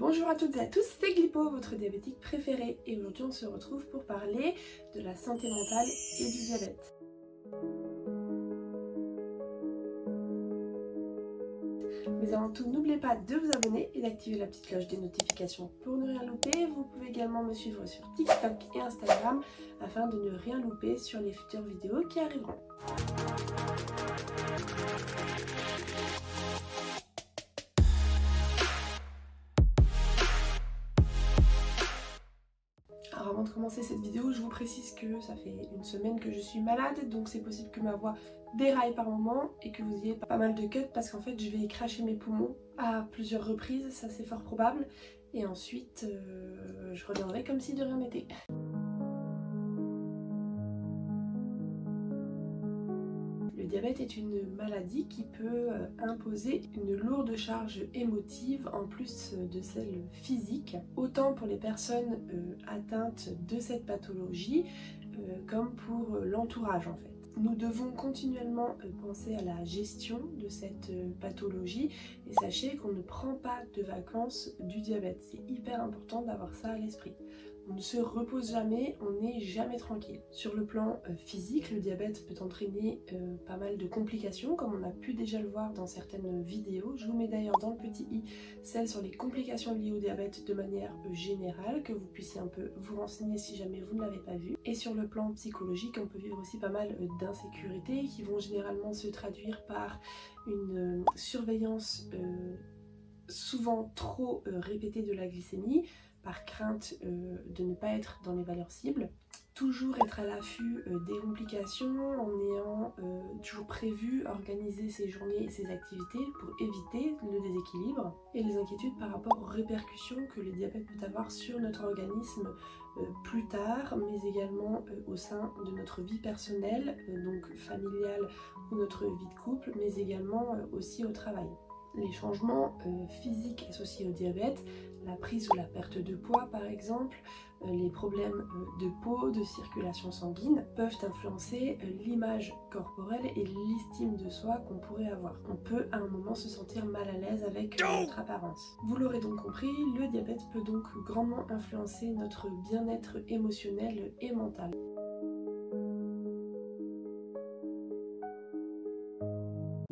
Bonjour à toutes et à tous, c'est Glypo, votre diabétique préféré, et aujourd'hui on se retrouve pour parler de la santé mentale et du diabète. Mais avant tout, n'oubliez pas de vous abonner et d'activer la petite cloche des notifications pour ne rien louper. Vous pouvez également me suivre sur TikTok et Instagram afin de ne rien louper sur les futures vidéos qui arriveront. Alors avant de commencer cette vidéo, je vous précise que ça fait une semaine que je suis malade, donc c'est possible que ma voix déraille par moment et que vous ayez pas mal de cuts parce qu'en fait je vais cracher mes poumons à plusieurs reprises, ça c'est fort probable, et ensuite je reviendrai comme si de rien n'était. Le diabète est une maladie qui peut imposer une lourde charge émotive en plus de celle physique, autant pour les personnes atteintes de cette pathologie comme pour l'entourage en fait. Nous devons continuellement penser à la gestion de cette pathologie et sachez qu'on ne prend pas de vacances du diabète. C'est hyper important d'avoir ça à l'esprit. On ne se repose jamais, on n'est jamais tranquille. Sur le plan physique, le diabète peut entraîner pas mal de complications, comme on a pu déjà le voir dans certaines vidéos. Je vous mets d'ailleurs dans le petit i celles sur les complications liées au diabète de manière générale, que vous puissiez un peu vous renseigner si jamais vous ne l'avez pas vu. Et sur le plan psychologique, on peut vivre aussi pas mal d'insécurités qui vont généralement se traduire par une surveillance souvent trop répétée de la glycémie, par crainte de ne pas être dans les valeurs cibles. Toujours être à l'affût des complications en ayant toujours prévu organiser ses journées et ses activités pour éviter le déséquilibre et les inquiétudes par rapport aux répercussions que le diabète peut avoir sur notre organisme plus tard, mais également au sein de notre vie personnelle, donc familiale ou notre vie de couple, mais également aussi au travail. Les changements physiques associés au diabète, la prise ou la perte de poids par exemple, les problèmes de peau, de circulation sanguine peuvent influencer l'image corporelle et l'estime de soi qu'on pourrait avoir. On peut à un moment se sentir mal à l'aise avec notre apparence. Vous l'aurez donc compris, le diabète peut donc grandement influencer notre bien-être émotionnel et mental.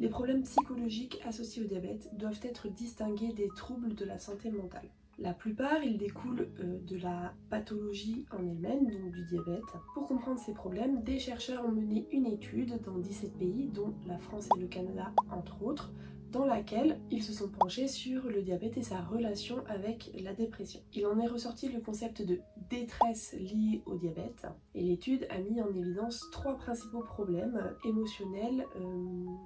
Les problèmes psychologiques associés au diabète doivent être distingués des troubles de la santé mentale. La plupart, ils découlent de la pathologie en elle-même, donc du diabète. Pour comprendre ces problèmes, des chercheurs ont mené une étude dans 17 pays, dont la France et le Canada entre autres, dans laquelle ils se sont penchés sur le diabète et sa relation avec la dépression. Il en est ressorti le concept de détresse liée au diabète, et l'étude a mis en évidence 3 principaux problèmes émotionnels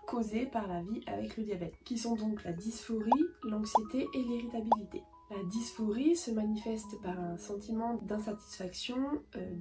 causés par la vie avec le diabète, qui sont donc la dysphorie, l'anxiété et l'irritabilité. La dysphorie se manifeste par un sentiment d'insatisfaction,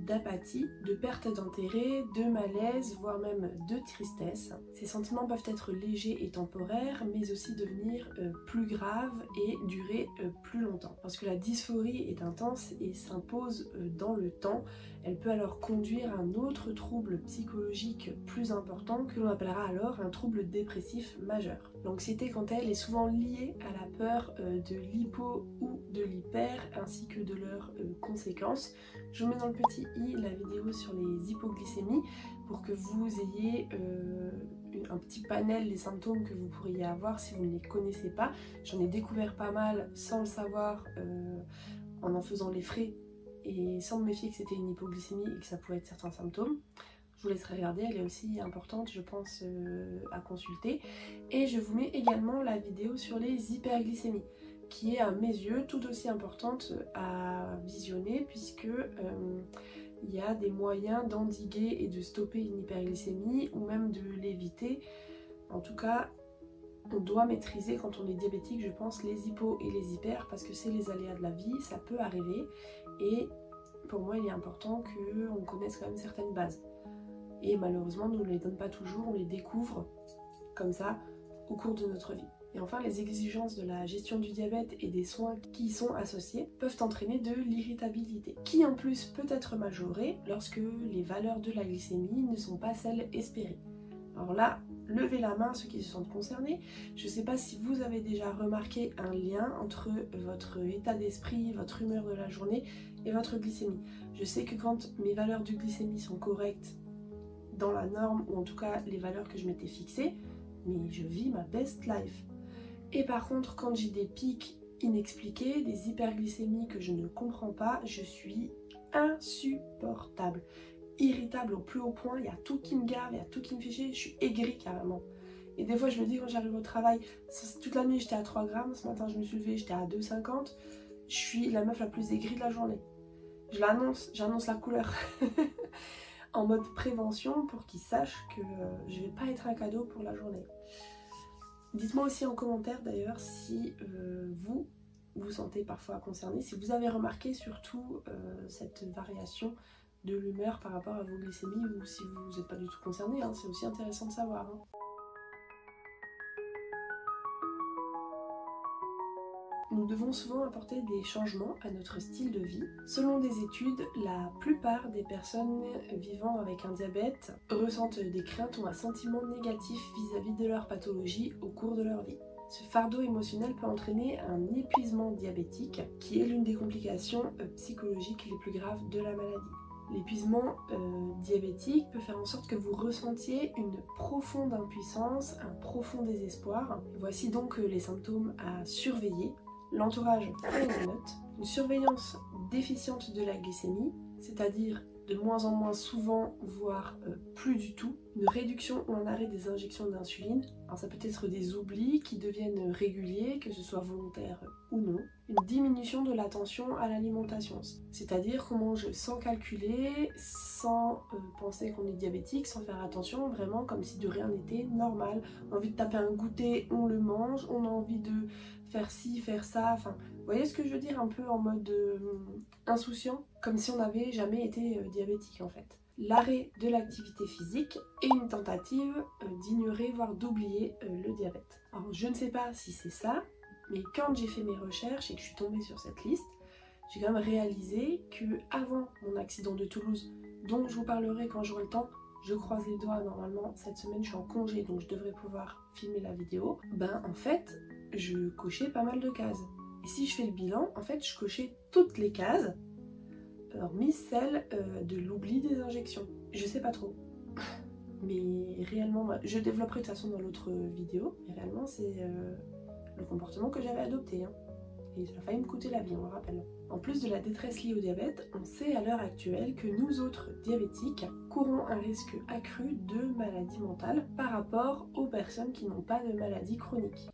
d'apathie, de perte d'intérêt, de malaise, voire même de tristesse. Ces sentiments peuvent être légers et temporaires, mais aussi devenir plus graves et durer plus longtemps. Lorsque la dysphorie est intense et s'impose dans le temps, elle peut alors conduire à un autre trouble psychologique plus important que l'on appellera alors un trouble dépressif majeur. L'anxiété, quant à elle, est souvent liée à la peur de l'hypo ou de l'hyper ainsi que de leurs conséquences. Je vous mets dans le petit i la vidéo sur les hypoglycémies pour que vous ayez un petit panel des symptômes que vous pourriez avoir si vous ne les connaissez pas. J'en ai découvert pas mal sans le savoir en faisant les frais et sans me méfier que c'était une hypoglycémie et que ça pouvait être certains symptômes. Je vous laisserai regarder, elle est aussi importante je pense à consulter. Et je vous mets également la vidéo sur les hyperglycémies, qui est à mes yeux tout aussi importante à visionner puisque il y a des moyens d'endiguer et de stopper une hyperglycémie ou même de l'éviter. En tout cas, on doit maîtriser quand on est diabétique, je pense, les hypos et les hyper parce que c'est les aléas de la vie, ça peut arriver et pour moi il est important qu'on connaisse quand même certaines bases. Et malheureusement, on ne les donne pas toujours, on les découvre comme ça au cours de notre vie. Et enfin, les exigences de la gestion du diabète et des soins qui y sont associés peuvent entraîner de l'irritabilité, qui en plus peut être majorée lorsque les valeurs de la glycémie ne sont pas celles espérées. Alors là, lever la main ceux qui se sentent concernés. Je ne sais pas si vous avez déjà remarqué un lien entre votre état d'esprit, votre humeur de la journée et votre glycémie. Je sais que quand mes valeurs de glycémie sont correctes dans la norme, ou en tout cas les valeurs que je m'étais fixées, mais je vis ma best life. Et par contre, quand j'ai des pics inexpliqués, des hyperglycémies que je ne comprends pas, je suis insupportable, irritable au plus haut point, il y a tout qui me gave, il y a tout qui me fait chier, je suis aigrie carrément. Et des fois je me dis quand j'arrive au travail, toute la nuit j'étais à 3 grammes, ce matin je me suis levée, j'étais à 2,50, je suis la meuf la plus aigrie de la journée. Je l'annonce, j'annonce la couleur en mode prévention pour qu'ils sachent que je vais pas être un cadeau pour la journée. Dites-moi aussi en commentaire d'ailleurs si vous vous sentez parfois concerné, si vous avez remarqué surtout cette variation de l'humeur par rapport à vos glycémies, ou si vous n'êtes pas du tout concerné, hein, c'est aussi intéressant de savoir. Hein. Nous devons souvent apporter des changements à notre style de vie. Selon des études, la plupart des personnes vivant avec un diabète ressentent des craintes ou un sentiment négatif vis-à-vis de leur pathologie au cours de leur vie. Ce fardeau émotionnel peut entraîner un épuisement diabétique, qui est l'une des complications psychologiques les plus graves de la maladie. L'épuisement diabétique peut faire en sorte que vous ressentiez une profonde impuissance, un profond désespoir. Voici donc les symptômes à surveiller. L'entourage prend des notes, une surveillance déficiente de la glycémie, c'est-à-dire de moins en moins souvent, voire plus du tout, une réduction ou un arrêt des injections d'insuline. Alors ça peut être des oublis qui deviennent réguliers, que ce soit volontaire ou non. Une diminution de l'attention à l'alimentation, c'est-à-dire qu'on mange sans calculer, sans penser qu'on est diabétique, sans faire attention, vraiment comme si de rien n'était, normal. On a envie de taper un goûter, on le mange, on a envie de faire ci, faire ça, enfin, vous voyez ce que je veux dire, un peu en mode insouciant, comme si on n'avait jamais été diabétique en fait. L'arrêt de l'activité physique et une tentative d'ignorer, voire d'oublier le diabète. Alors je ne sais pas si c'est ça, mais quand j'ai fait mes recherches et que je suis tombée sur cette liste, j'ai quand même réalisé que avant mon accident de Toulouse, dont je vous parlerai quand j'aurai le temps, je croise les doigts, normalement cette semaine je suis en congé donc je devrais pouvoir filmer la vidéo, ben en fait je cochais pas mal de cases. Et si je fais le bilan, en fait je cochais toutes les cases, hormis celle de l'oubli des injections. Je sais pas trop. Mais réellement, je développerai de toute façon dans l'autre vidéo, mais réellement c'est le comportement que j'avais adopté. Hein. Et ça a failli me coûter la vie, on le rappelle. En plus de la détresse liée au diabète, on sait à l'heure actuelle que nous autres diabétiques courons un risque accru de maladie mentale par rapport aux personnes qui n'ont pas de maladie chronique.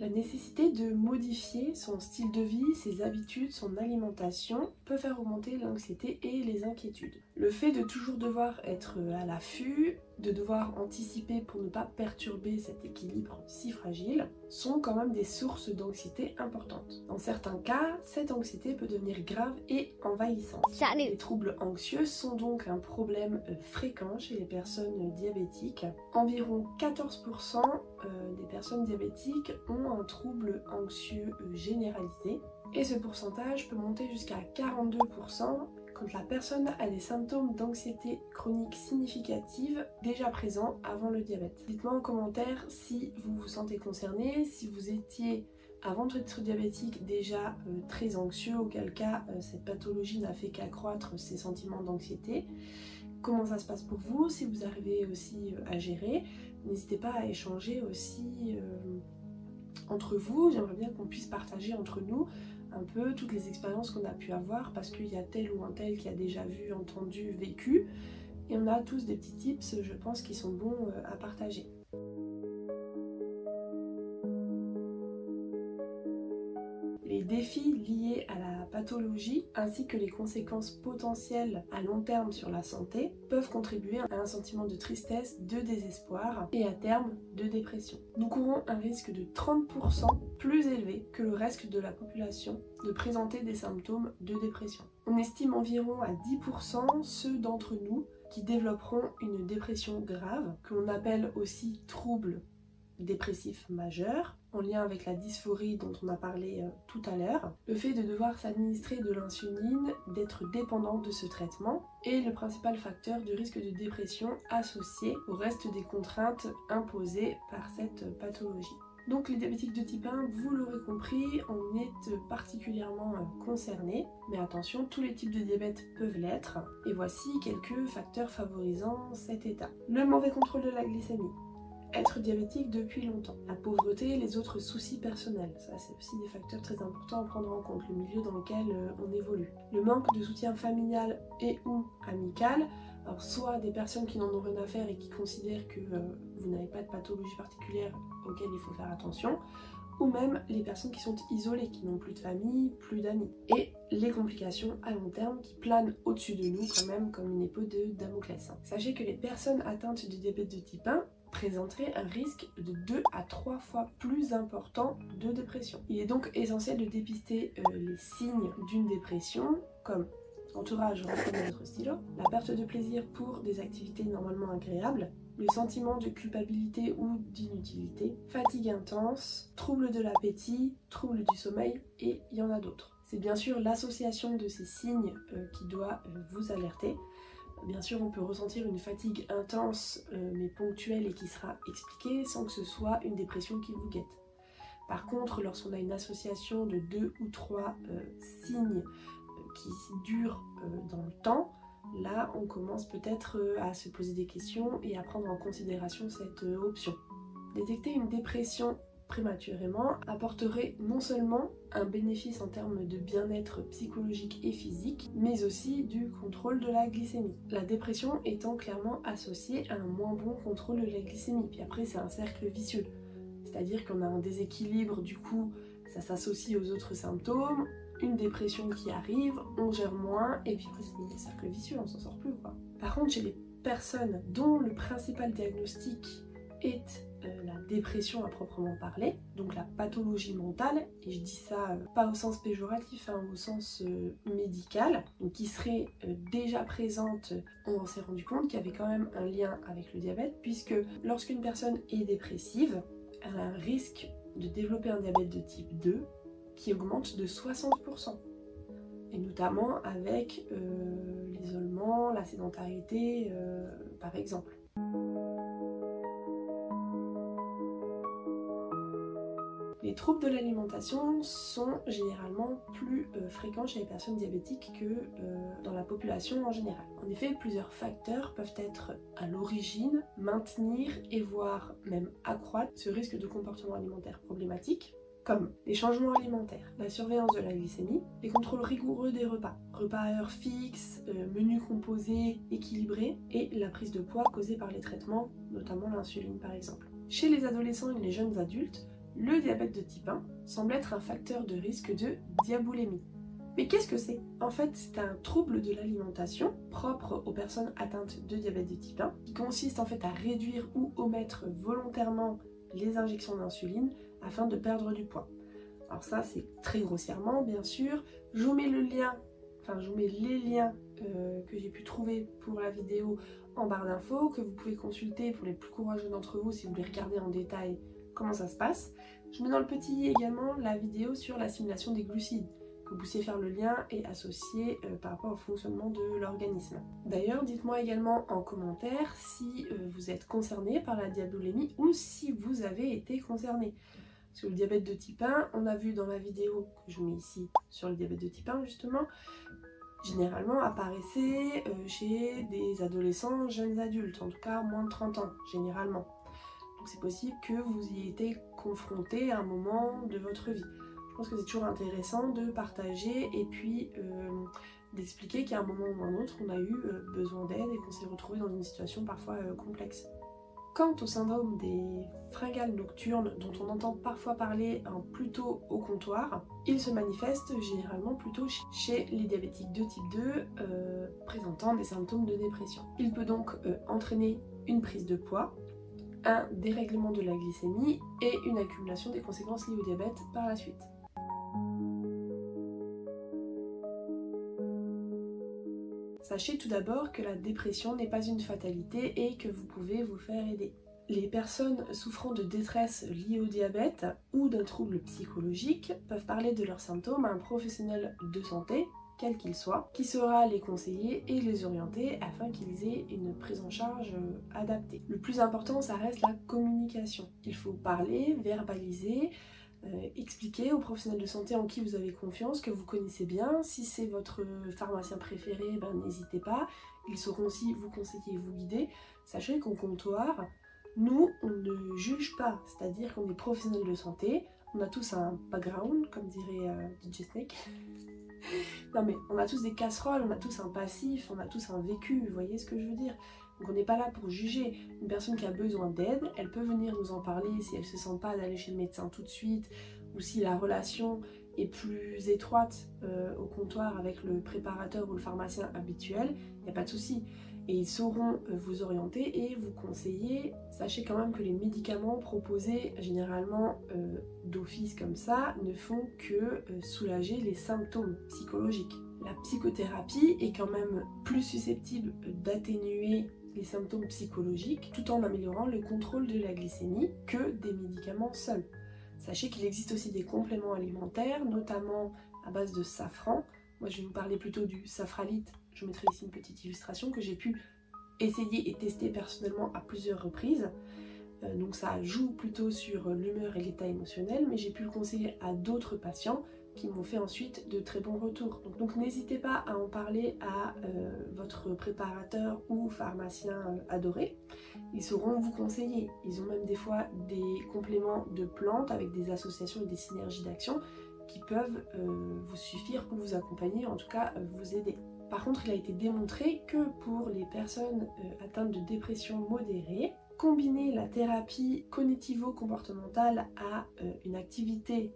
La nécessité de modifier son style de vie, ses habitudes, son alimentation peut faire augmenter l'anxiété et les inquiétudes. Le fait de toujours devoir être à l'affût, de devoir anticiper pour ne pas perturber cet équilibre si fragile, sont quand même des sources d'anxiété importantes. Dans certains cas, cette anxiété peut devenir grave et envahissante. Les troubles anxieux sont donc un problème fréquent chez les personnes diabétiques. Environ 14% des personnes diabétiques ont un trouble anxieux généralisé et ce pourcentage peut monter jusqu'à 42% quand la personne a des symptômes d'anxiété chronique significative déjà présents avant le diabète. Dites-moi en commentaire si vous vous sentez concerné, si vous étiez avant d'être diabétique déjà très anxieux, auquel cas cette pathologie n'a fait qu'accroître ces sentiments d'anxiété. Comment ça se passe pour vous, si vous arrivez aussi à gérer. N'hésitez pas à échanger aussi entre vous, j'aimerais bien qu'on puisse partager entre nous un peu toutes les expériences qu'on a pu avoir parce qu'il y a tel ou un tel qui a déjà vu, entendu, vécu et on a tous des petits tips, je pense, qui sont bons à partager. Les défis liés à la pathologie ainsi que les conséquences potentielles à long terme sur la santé peuvent contribuer à un sentiment de tristesse, de désespoir et à terme de dépression. Nous courons un risque de 30% plus élevé que le reste de la population de présenter des symptômes de dépression. On estime environ à 10% ceux d'entre nous qui développeront une dépression grave, que l'on appelle aussi trouble dépressif majeur, en lien avec la dysphorie dont on a parlé tout à l'heure, le fait de devoir s'administrer de l'insuline, d'être dépendant de ce traitement, est le principal facteur du risque de dépression associé au reste des contraintes imposées par cette pathologie. Donc les diabétiques de type 1, vous l'aurez compris, on est particulièrement concernés, mais attention, tous les types de diabète peuvent l'être, et voici quelques facteurs favorisant cet état. Le mauvais contrôle de la glycémie. Être diabétique depuis longtemps. La pauvreté et les autres soucis personnels. Ça, c'est aussi des facteurs très importants à prendre en compte, le milieu dans lequel on évolue. Le manque de soutien familial et ou amical. Alors, soit des personnes qui n'en ont rien à faire et qui considèrent que vous n'avez pas de pathologie particulière auquel il faut faire attention, ou même les personnes qui sont isolées, qui n'ont plus de famille, plus d'amis. Et les complications à long terme qui planent au-dessus de nous quand même comme une épée de Damoclès. Sachez que les personnes atteintes du diabète de type 1 présenteraient un risque de 2 à 3 fois plus important de dépression. Il est donc essentiel de dépister les signes d'une dépression comme entourage, reprenez votre stylo, la perte de plaisir pour des activités normalement agréables, le sentiment de culpabilité ou d'inutilité, fatigue intense, troubles de l'appétit, troubles du sommeil et il y en a d'autres. C'est bien sûr l'association de ces signes qui doit vous alerter. Bien sûr, on peut ressentir une fatigue intense mais ponctuelle et qui sera expliquée sans que ce soit une dépression qui vous guette. Par contre, lorsqu'on a une association de 2 ou 3 signes qui durent dans le temps, là on commence peut-être à se poser des questions et à prendre en considération cette option. Détecter une dépression prématurément apporterait non seulement un bénéfice en termes de bien-être psychologique et physique, mais aussi du contrôle de la glycémie. La dépression étant clairement associée à un moins bon contrôle de la glycémie. Puis après c'est un cercle vicieux, c'est-à-dire qu'on a un déséquilibre, du coup ça s'associe aux autres symptômes, une dépression qui arrive, on gère moins, et puis après c'est un cercle vicieux, on s'en sort plus quoi. Par contre chez les personnes dont le principal diagnostic est la dépression à proprement parler, donc la pathologie mentale, et je dis ça pas au sens péjoratif, hein, au sens médical, donc qui serait déjà présente, on s'est rendu compte qu'il y avait quand même un lien avec le diabète, puisque lorsqu'une personne est dépressive, elle a un risque de développer un diabète de type 2 qui augmente de 60%, et notamment avec l'isolement, la sédentarité par exemple. Les troubles de l'alimentation sont généralement plus fréquents chez les personnes diabétiques que dans la population en général. En effet, plusieurs facteurs peuvent être à l'origine, maintenir et voire même accroître ce risque de comportement alimentaire problématique, comme les changements alimentaires, la surveillance de la glycémie, les contrôles rigoureux des repas, repas à heure fixe, menus composés, équilibrés, et la prise de poids causée par les traitements, notamment l'insuline par exemple. Chez les adolescents et les jeunes adultes, le diabète de type 1 semble être un facteur de risque de diaboulémie. Mais qu'est-ce que c'est? En fait, c'est un trouble de l'alimentation propre aux personnes atteintes de diabète de type 1 qui consiste en fait à réduire ou omettre volontairement les injections d'insuline afin de perdre du poids. Alors ça, c'est très grossièrement, bien sûr. Je vous mets les liens que j'ai pu trouver pour la vidéo en barre d'infos, que vous pouvez consulter pour les plus courageux d'entre vous si vous voulez regarder en détail comment ça se passe. Je mets dans le petit également la vidéo sur l'assimilation des glucides, que vous puissiez faire le lien et associer par rapport au fonctionnement de l'organisme. D'ailleurs, dites-moi également en commentaire si vous êtes concerné par la diabétolémie ou si vous avez été concerné. Parce que le diabète de type 1, on a vu dans la vidéo que je vous mets ici sur le diabète de type 1 justement, généralement apparaissait chez des adolescents, jeunes adultes, en tout cas moins de 30 ans, généralement. Donc c'est possible que vous y ayez été confronté à un moment de votre vie. Je pense que c'est toujours intéressant de partager et puis d'expliquer qu'à un moment ou un autre, on a eu besoin d'aide et qu'on s'est retrouvé dans une situation parfois complexe. Quant au syndrome des fringales nocturnes, dont on entend parfois parler plutôt au comptoir, il se manifeste généralement plutôt chez les diabétiques de type 2 présentant des symptômes de dépression. Il peut donc entraîner une prise de poids, un dérèglement de la glycémie et une accumulation des conséquences liées au diabète par la suite. Sachez tout d'abord que la dépression n'est pas une fatalité et que vous pouvez vous faire aider. Les personnes souffrant de détresse liée au diabète ou d'un trouble psychologique peuvent parler de leurs symptômes à un professionnel de santé, quel qu'il soit, qui saura les conseiller et les orienter afin qu'ils aient une prise en charge adaptée. Le plus important, ça reste la communication. Il faut parler, verbaliser, expliquer aux professionnels de santé en qui vous avez confiance, que vous connaissez bien. Si c'est votre pharmacien préféré, n'hésitez pas. Ils sauront aussi vous conseiller et vous guider. Sachez qu'au comptoir, nous, on ne juge pas, c'est-à-dire qu'on est professionnel de santé, on a tous un background, comme dirait DJ Snake. Non mais on a tous des casseroles, on a tous un passif, on a tous un vécu, vous voyez ce que je veux dire? Donc on n'est pas là pour juger. Une personne qui a besoin d'aide, elle peut venir nous en parler si elle ne se sent pas d'aller chez le médecin tout de suite, ou si la relation est plus étroite au comptoir avec le préparateur ou le pharmacien habituel, il n'y a pas de souci. Et ils sauront vous orienter et vous conseiller. Sachez quand même que les médicaments proposés généralement d'office comme ça ne font que soulager les symptômes psychologiques. La psychothérapie est quand même plus susceptible d'atténuer les symptômes psychologiques tout en améliorant le contrôle de la glycémie que des médicaments seuls. Sachez qu'il existe aussi des compléments alimentaires, notamment à base de safran. Moi je vais vous parler plutôt du safralite. Je vous mettrai ici une petite illustration que j'ai pu essayer et tester personnellement à plusieurs reprises. Donc ça joue plutôt sur l'humeur et l'état émotionnel, mais j'ai pu le conseiller à d'autres patients qui m'ont fait ensuite de très bons retours. Donc n'hésitez pas à en parler à votre préparateur ou pharmacien adoré. Ils sauront vous conseiller. Ils ont même des fois des compléments de plantes avec des associations et des synergies d'action qui peuvent vous suffire pour vous accompagner, en tout cas vous aider. Par contre, il a été démontré que pour les personnes atteintes de dépression modérée, combiner la thérapie cognitivo-comportementale à une activité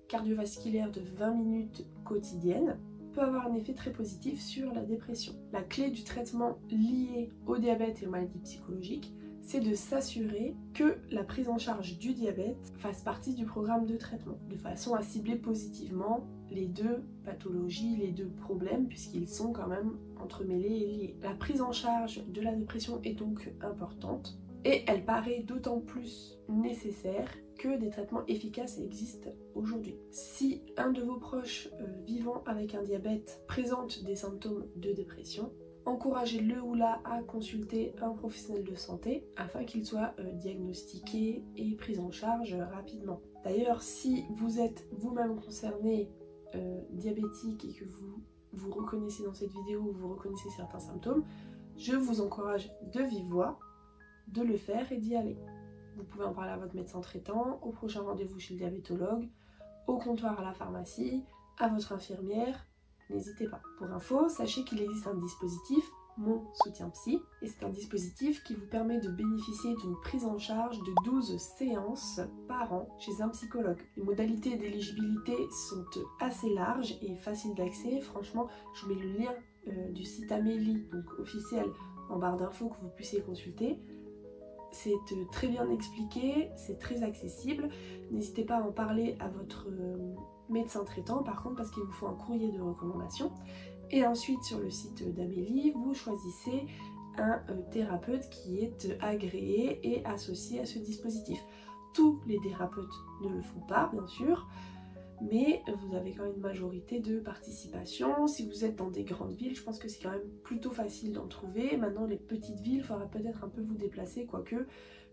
cardiovasculaire de 20 minutes quotidienne peut avoir un effet très positif sur la dépression. La clé du traitement lié au diabète et aux maladies psychologiques, c'est de s'assurer que la prise en charge du diabète fasse partie du programme de traitement, de façon à cibler positivement les deux pathologies, les deux problèmes, puisqu'ils sont quand même entremêlés et liés. La prise en charge de la dépression est donc importante, et elle paraît d'autant plus nécessaire que des traitements efficaces existent aujourd'hui. Si un de vos proches vivant avec un diabète présente des symptômes de dépression, encouragez le ou la à consulter un professionnel de santé afin qu'il soit diagnostiqué et pris en charge rapidement. D'ailleurs, si vous êtes vous-même concerné diabétique et que vous reconnaissez dans cette vidéo, vous reconnaissez certains symptômes, je vous encourage de vive voix de le faire et d'y aller. Vous pouvez en parler à votre médecin traitant, au prochain rendez-vous chez le diabétologue, au comptoir à la pharmacie, à votre infirmière, n'hésitez pas. Pour info, sachez qu'il existe un dispositif, Mon Soutien Psy, et c'est un dispositif qui vous permet de bénéficier d'une prise en charge de 12 séances par an chez un psychologue. Les modalités d'éligibilité sont assez larges et faciles d'accès. Franchement, je vous mets le lien du site Amélie, donc officiel, en barre d'infos que vous puissiez consulter. C'est très bien expliqué, c'est très accessible. N'hésitez pas à en parler à votre médecin traitant par contre parce qu'il vous faut un courrier de recommandation. Et ensuite sur le site d'Amélie, vous choisissez un thérapeute qui est agréé et associé à ce dispositif. Tous les thérapeutes ne le font pas bien sûr, mais vous avez quand même une majorité de participation. Si vous êtes dans des grandes villes, je pense que c'est quand même plutôt facile d'en trouver. Maintenant, les petites villes, il faudra peut-être un peu vous déplacer, quoique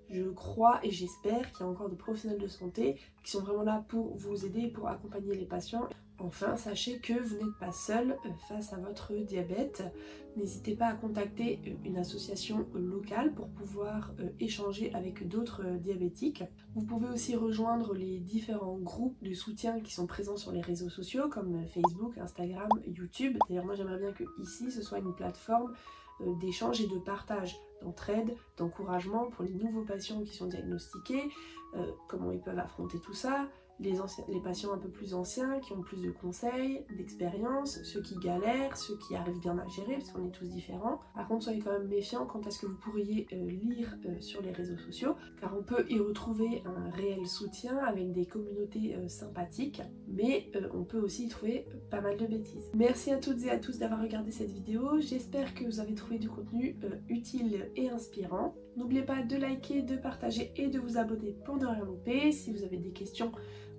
je crois et j'espère qu'il y a encore des professionnels de santé qui sont vraiment là pour vous aider et pour accompagner les patients. Enfin, sachez que vous n'êtes pas seul face à votre diabète. N'hésitez pas à contacter une association locale pour pouvoir échanger avec d'autres diabétiques. Vous pouvez aussi rejoindre les différents groupes de soutien qui sont présents sur les réseaux sociaux comme Facebook, Instagram, YouTube. D'ailleurs, moi j'aimerais bien que ici ce soit une plateforme d'échange et de partage, d'entraide, d'encouragement pour les nouveaux patients qui sont diagnostiqués, comment ils peuvent affronter tout ça. Les patients un peu plus anciens qui ont plus de conseils, d'expérience, ceux qui galèrent, ceux qui arrivent bien à gérer parce qu'on est tous différents. Par contre, soyez quand même méfiants quant à ce que vous pourriez lire sur les réseaux sociaux car on peut y retrouver un réel soutien avec des communautés sympathiques, mais on peut aussi y trouver pas mal de bêtises. Merci à toutes et à tous d'avoir regardé cette vidéo. J'espère que vous avez trouvé du contenu utile et inspirant. N'oubliez pas de liker, de partager et de vous abonner pour ne rien louper. Si vous avez des questions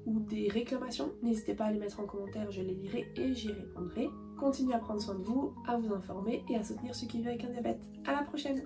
ou des réclamations, n'hésitez pas à les mettre en commentaire, je les lirai et j'y répondrai. Continuez à prendre soin de vous, à vous informer et à soutenir ceux qui vivent avec un diabète. À la prochaine!